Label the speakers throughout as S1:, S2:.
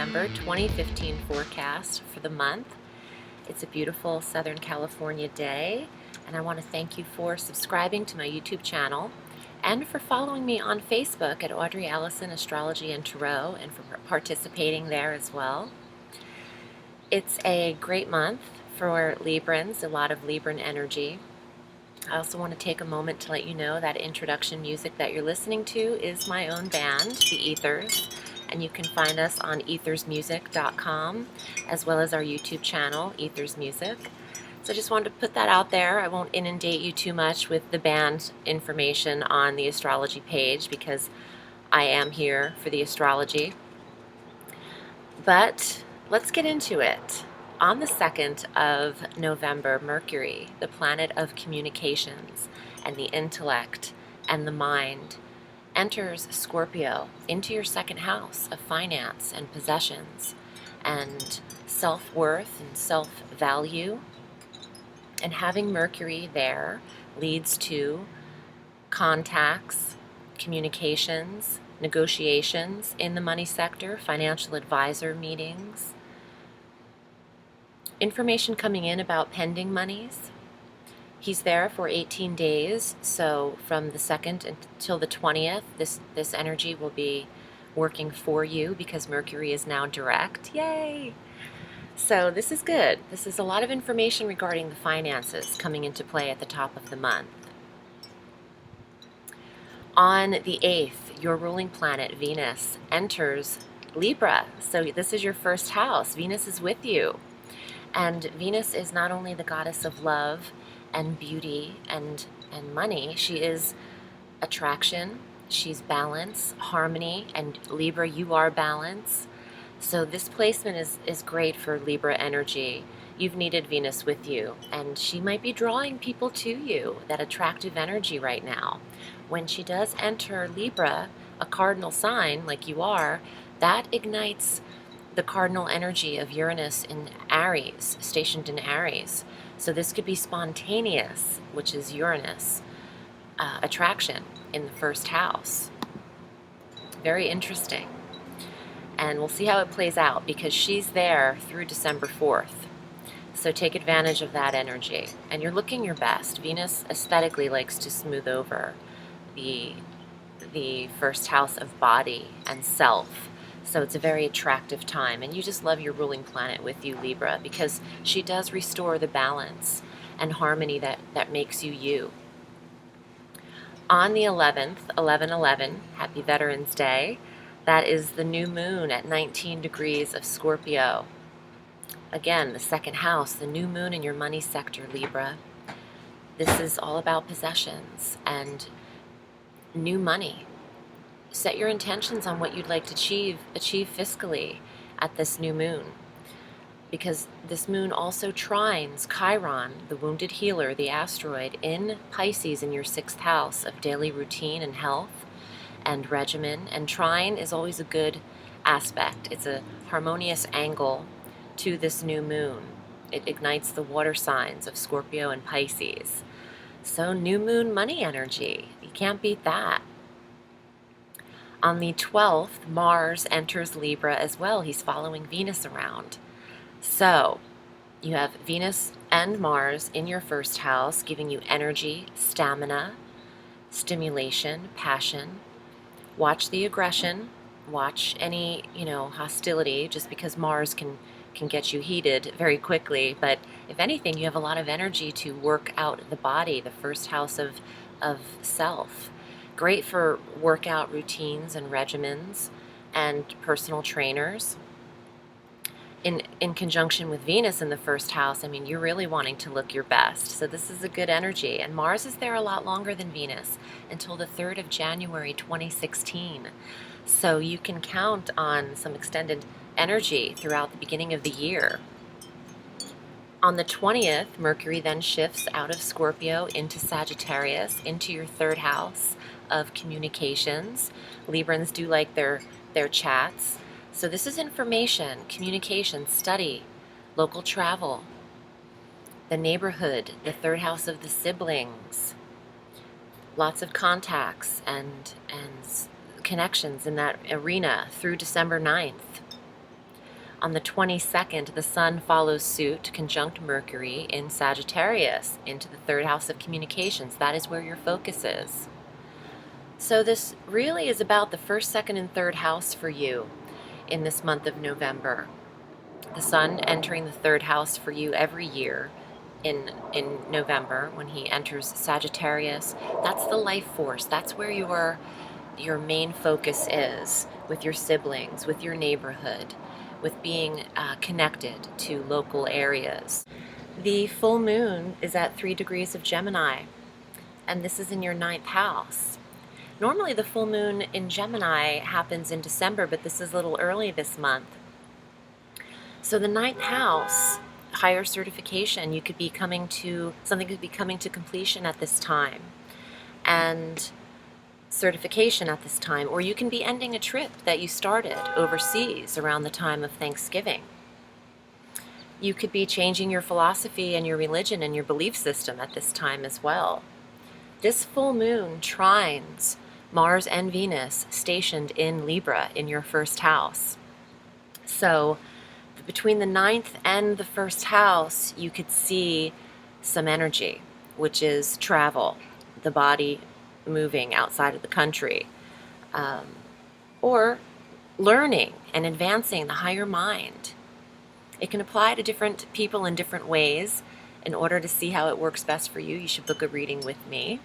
S1: November 2015 forecast for the month. It's a beautiful Southern California day, and I want to thank you for subscribing to my YouTube channel and for following me on Facebook at Audrey Alison Astrology and Tarot, and for participating there as well. It's a great month for Librans, a lot of Libran energy. I also want to take a moment to let you know that introduction music that you're listening to is my own band, The Ethers, and you can find us on ethersmusic.com as well as our YouTube channel, Ethers Music. So I just wanted to put that out there. I won't inundate you too much with the band information on the astrology page because I am here for the astrology. But let's get into it. On the 2nd of November, Mercury, the planet of communications and the intellect and the mind, enters Scorpio into your second house of finance and possessions and self-worth and self-value. And having Mercury there leads to contacts, communications, negotiations in the money sector, financial advisor meetings, information coming in about pending monies. He's there for 18 days, so from the 2nd until the 20th, this energy will be working for you because Mercury is now direct. Yay! So this is good. This is a lot of information regarding the finances coming into play at the top of the month. On the 8th, your ruling planet, Venus, enters Libra. So this is your first house. Venus is with you. And Venus is not only the goddess of love and beauty and money, she is attraction, she's balance, harmony, and Libra, you are balance. So this placement is great for Libra energy. You've needed Venus with you, and she might be drawing people to you, that attractive energy right now. When she does enter Libra, a cardinal sign like you are, that ignites the cardinal energy of Uranus in Aries, stationed in Aries. So this could be spontaneous, which is Uranus, attraction in the first house. Very interesting. And we'll see how it plays out because she's there through December 4th. So take advantage of that energy. And you're looking your best. Venus aesthetically likes to smooth over the first house of body and self. So it's a very attractive time, and you just love your ruling planet with you, Libra, because she does restore the balance and harmony that makes you you. On the 11th, 11/11, happy Veterans Day, that is the new moon at 19 degrees of Scorpio. Again, the second house, the new moon in your money sector, Libra. This is all about possessions and new money. Set your intentions on what you'd like to achieve fiscally at this new moon, because this moon also trines Chiron, the wounded healer, the asteroid, in Pisces in your 6th house of daily routine and health and regimen. And trine is always a good aspect. It's a harmonious angle to this new moon. It ignites the water signs of Scorpio and Pisces. So new moon money energy, you can't beat that. On the 12th, Mars enters Libra as well. He's following Venus around. So you have Venus and Mars in your first house, giving you energy, stamina, stimulation, passion. Watch the aggression. Watch any, hostility, just because Mars can get you heated very quickly. But if anything, you have a lot of energy to work out the body, the first house of self. Great for workout routines and regimens and personal trainers. In conjunction with Venus in the first house, you're really wanting to look your best. So this is a good energy. And Mars is there a lot longer than Venus, until the 3rd of January 2016. So you can count on some extended energy throughout the beginning of the year. On the 20th, Mercury then shifts out of Scorpio into Sagittarius, into your 3rd house of communications. Librans do like their chats. So this is information, communication, study, local travel, the neighborhood, the 3rd house of the siblings. Lots of contacts and connections in that arena through December 9th. On the 22nd, the Sun follows suit, conjunct Mercury in Sagittarius, into the 3rd house of communications. That is where your focus is. So this really is about the 1st, 2nd, and 3rd house for you in this month of November. The Sun entering the 3rd house for you every year in November when he enters Sagittarius. That's the life force. That's where your main focus is, with your siblings, with your neighborhood, with being connected to local areas. The full moon is at 3 degrees of Gemini, and this is in your 9th house. Normally the full moon in Gemini happens in December, but this is a little early this month. So the 9th house, higher certification, something could be coming to completion at this time, and certification at this time, or you can be ending a trip that you started overseas around the time of Thanksgiving. You could be changing your philosophy and your religion and your belief system at this time as well. This full moon trines Mars and Venus stationed in Libra in your 1st house. So between the 9th and the 1st house, you could see some energy, which is travel, the body moving outside of the country, or learning and advancing the higher mind. It can apply to different people in different ways. In order to see how it works best for you, you should book a reading with me.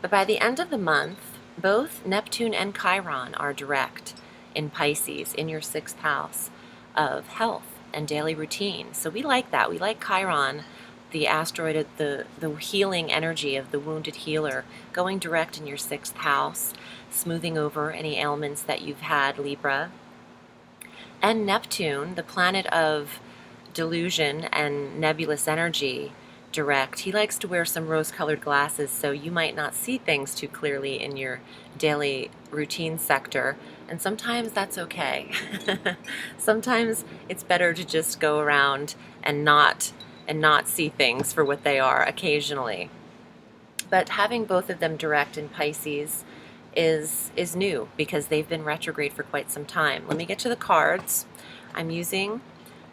S1: But by the end of the month, both Neptune and Chiron are direct in Pisces, in your 6th house of health and daily routine. So we like that. We like Chiron, the asteroid, the healing energy of the wounded healer, going direct in your 6th house, smoothing over any ailments that you've had, Libra. And Neptune, the planet of delusion and nebulous energy, direct. He likes to wear some rose-colored glasses, so you might not see things too clearly in your daily routine sector, and sometimes that's okay. Sometimes it's better to just go around and not see things for what they are occasionally. But having both of them direct in Pisces is new, because they've been retrograde for quite some time. Let me get to the cards. I'm using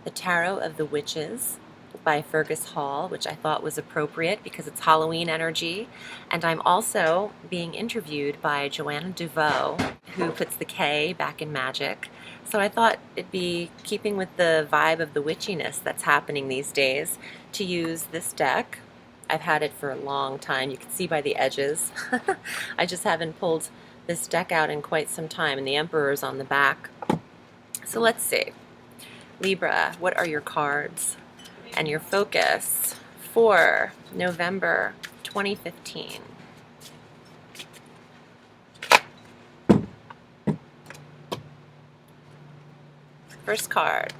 S1: the Tarot of the Witches by Fergus Hall, which I thought was appropriate because it's Halloween energy. And I'm also being interviewed by Joanna DeVoe, who puts the K back in magic. So I thought it'd be keeping with the vibe of the witchiness that's happening these days to use this deck. I've had it for a long time. You can see by the edges. I just haven't pulled this deck out in quite some time, and the Emperor's on the back. So let's see. Libra, what are your cards and your focus for November 2015? First card,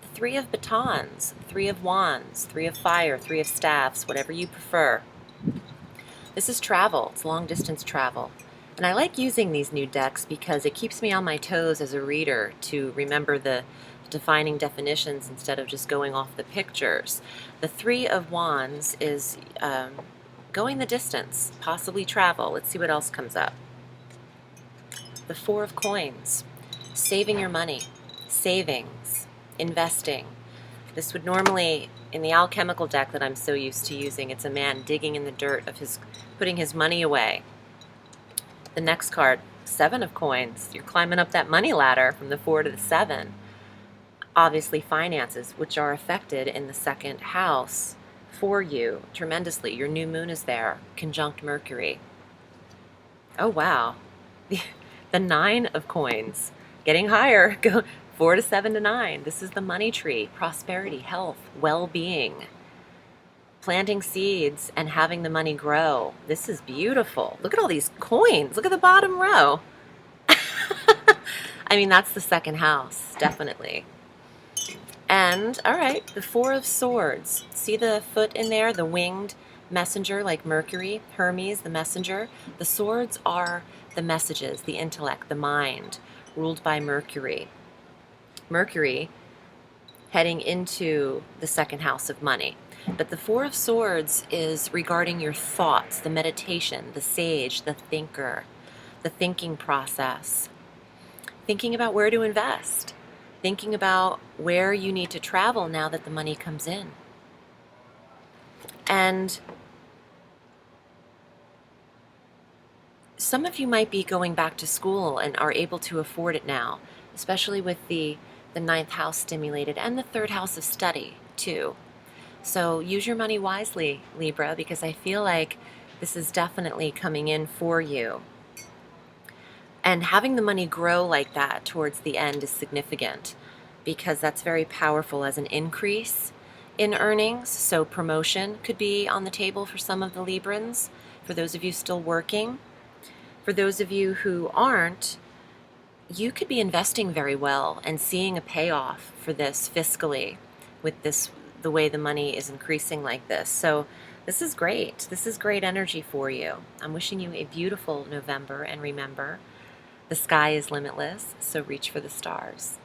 S1: the 3 of Batons, 3 of Wands, 3 of Fire, 3 of Staffs, whatever you prefer. This is travel. It's long distance travel. And I like using these new decks because it keeps me on my toes as a reader to remember the defining definitions instead of just going off the pictures. The 3 of Wands is going the distance, possibly travel. Let's see what else comes up. The 4 of Coins, saving your money, savings, investing. This would normally, in the alchemical deck that I'm so used to using, it's a man digging in the dirt of putting his money away. The next card, 7 of Coins. You're climbing up that money ladder from the 4 to the 7. Obviously finances, which are affected in the 2nd house for you tremendously. Your new moon is there, conjunct Mercury. Oh wow. The 9 of Coins, getting higher, go 4 to 7 to 9. This is the money tree, prosperity, health, well-being, planting seeds and having the money grow. This is beautiful. Look at all these coins. Look at the bottom row. I mean, that's the 2nd house, definitely. And, all right, the 4 of Swords. See the foot in there, the winged messenger like Mercury, Hermes, the messenger? The swords are the messages, the intellect, the mind, ruled by Mercury. Mercury heading into the 2nd house of money. But the 4 of Swords is regarding your thoughts, the meditation, the sage, the thinker, the thinking process, thinking about where to invest, thinking about where you need to travel now that the money comes in. And some of you might be going back to school and are able to afford it now, especially with the ninth house stimulated and the third house of study too. So use your money wisely, Libra, because I feel like this is definitely coming in for you. And having the money grow like that towards the end is significant because that's very powerful as an increase in earnings. So promotion could be on the table for some of the Librans, for those of you still working. For those of you who aren't, you could be investing very well and seeing a payoff for this fiscally with this, the way the money is increasing like this. So this is great. This is great energy for you. I'm wishing you a beautiful November, and remember, the sky is limitless, so reach for the stars.